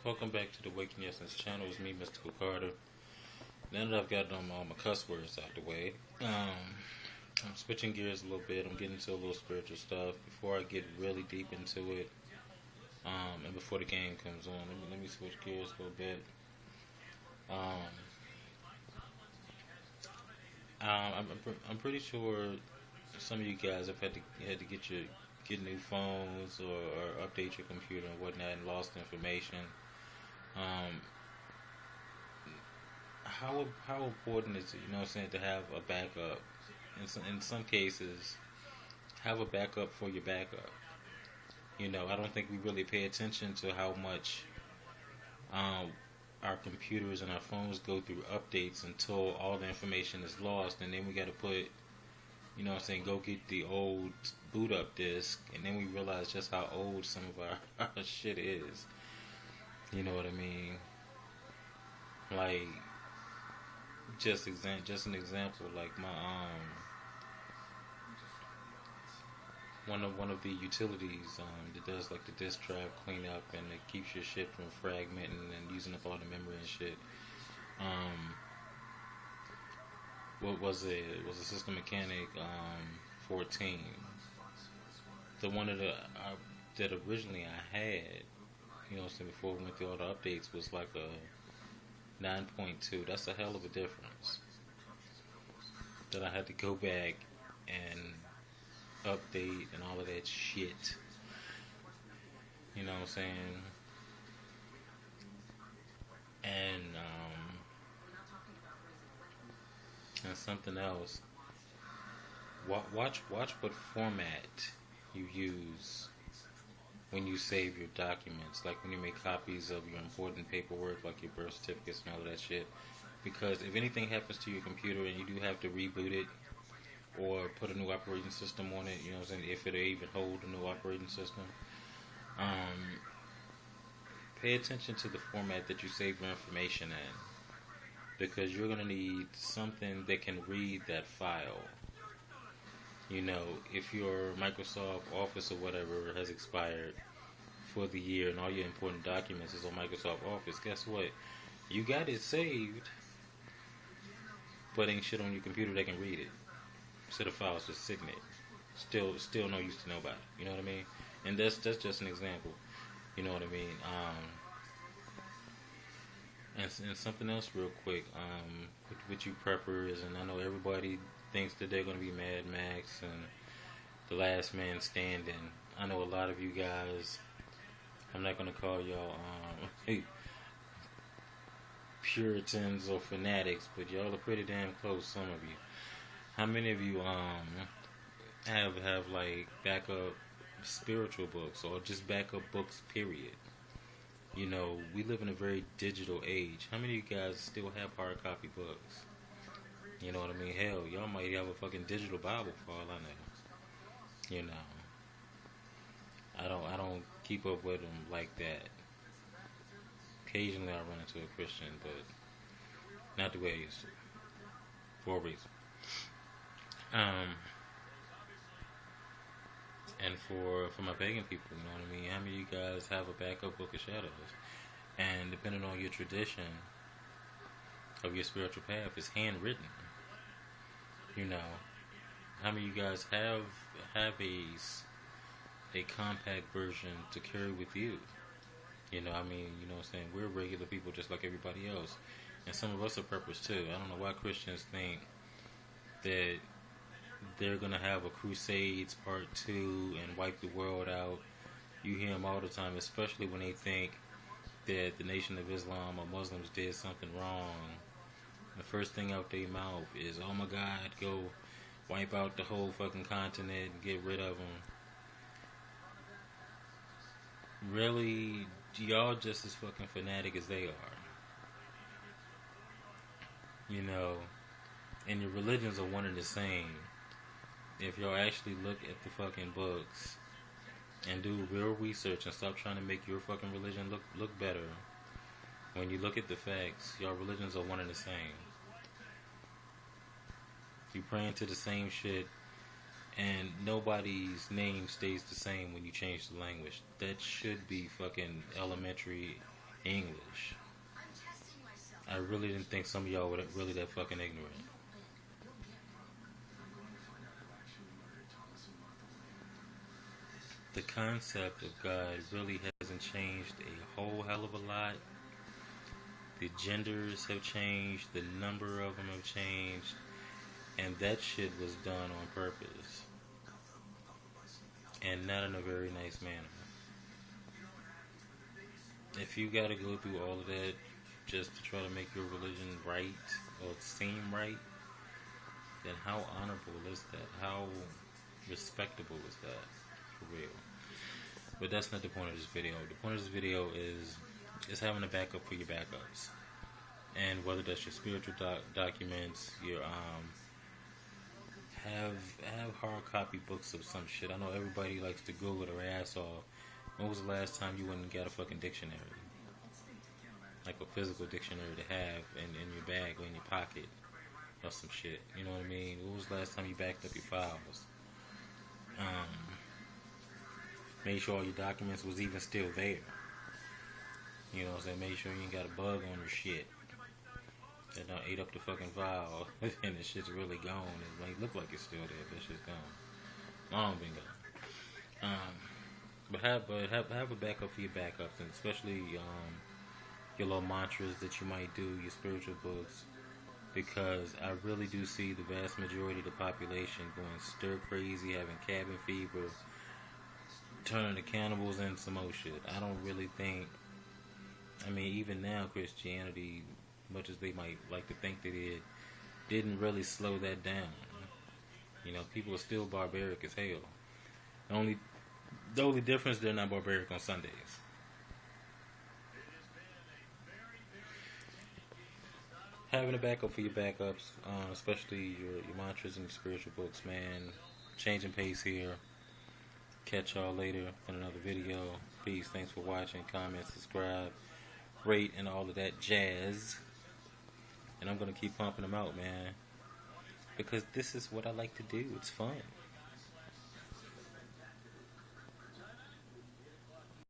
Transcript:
Welcome back to the Waking Essence channel. It's me, Mystical Carter. Now that I've got all my cuss words out the way, I'm switching gears a little bit. I'm getting into a little spiritual stuff. Before I get really deep into it, and before the game comes on, let me switch gears a little bit. Um, I'm pretty sure some of you guys have had to get new phones or update your computer and whatnot and lost information. Um, how important is it, you know what I'm saying, to have a backup? In some cases, have a backup for your backup. I don't think we really pay attention to how much um, our computers and our phones go through updates until all the information is lost, and then we got to put, you know what I'm saying, go get the old boot up disk, and then we realize just how old some of our shit is. You know what I mean? Like, just an example, like my one of the utilities that does like the disk drive cleanup, and it keeps your shit from fragmenting and using up all the memory and shit. Um, what was it? It was a System Mechanic 14. The one that originally I had, you know, so before we went through all the updates, was like a 9.2. That's a hell of a difference. That I had to go back and update and all of that shit. You know what I'm saying? And something else. Watch what format you use when you save your documents. Like when you make copies of your important paperwork, like your birth certificates and all of that shit. Because if anything happens to your computer and you do have to reboot it or put a new operating system on it, you know what I'm saying, if it'll even hold a new operating system, um, pay attention to the format that you save your information in. Because you're going to need something that can read that file. If your Microsoft Office or whatever has expired for the year and all your important documents is on Microsoft Office, guess what? You got it saved, but ain't shit on your computer that can read it. So the file's just sitting there. Still no use to nobody. You know what I mean? And that's just an example. You know what I mean? And something else real quick, with you preppers, and I know everybody thinks that they're going to be Mad Max and the last man standing. I know a lot of you guys, I'm not going to call y'all Puritans or fanatics, but y'all are pretty damn close, some of you. How many of you have like backup spiritual books or just backup books, period? We live in a very digital age. How many of you guys still have hard copy books? You know what I mean? Hell, y'all might have a fucking digital Bible for all I know. I don't keep up with them like that. Occasionally I run into a Christian, but not the way I used to. For a reason. And for my pagan people, you know what I mean? How many of you guys have a backup book of shadows? And depending on your tradition of your spiritual path, it's handwritten. How many of you guys have a compact version to carry with you? You know what I'm saying? We're regular people just like everybody else. And some of us are preppers too. I don't know why Christians think that they're going to have a Crusades Part 2 and wipe the world out. You hear them all the time, especially when they think that the Nation of Islam or Muslims did something wrong. The first thing out their mouth is, oh my God, go wipe out the whole fucking continent and get rid of them. Really, y'all just as fucking fanatic as they are. And your religions are one and the same. If y'all actually look at the fucking books and do real research and stop trying to make your fucking religion look better, when you look at the facts, y'all religions are one and the same. You praying to the same shit, and nobody's name stays the same when you change the language. That should be fucking elementary English. I really didn't think some of y'all were really that fucking ignorant. The concept of God really hasn't changed a whole hell of a lot. The genders have changed, the number of them have changed, and that shit was done on purpose. And not in a very nice manner. If you gotta go through all of that just to try to make your religion right or seem right, then how honorable is that? How respectable is that? For real. But that's not the point of this video. The point of this video is having a backup for your backups. And whether that's your spiritual documents, your have hard copy books of some shit. I know everybody likes to Google their ass off. When was the last time you went and got a fucking dictionary? Like a physical dictionary to have in your bag or in your pocket or some shit. You know what I mean? When was the last time you backed up your files? Made sure all your documents was even still there. You know what I'm saying? Made sure you ain't got a bug on your shit that done ate up the fucking file and the shit's really gone. It might look like it's still there, but shit's gone. Long been gone. But have a backup for your backups, and especially your little mantras that you might do, your spiritual books, because I really do see the vast majority of the population going stir crazy, having cabin fever, turning the cannibals and some more shit. I don't really think, I mean, even now Christianity, much as they might like to think that it didn't really slow that down. You know, people are still barbaric as hell. The only difference, they're not barbaric on Sundays. Having a backup for your backups, especially your mantras and your spiritual books, man. Changing pace here. Catch y'all later in another video. Peace. Thanks for watching. Comment, subscribe, rate, and all of that jazz. And I'm going to keep pumping them out, man. Because this is what I like to do. It's fun.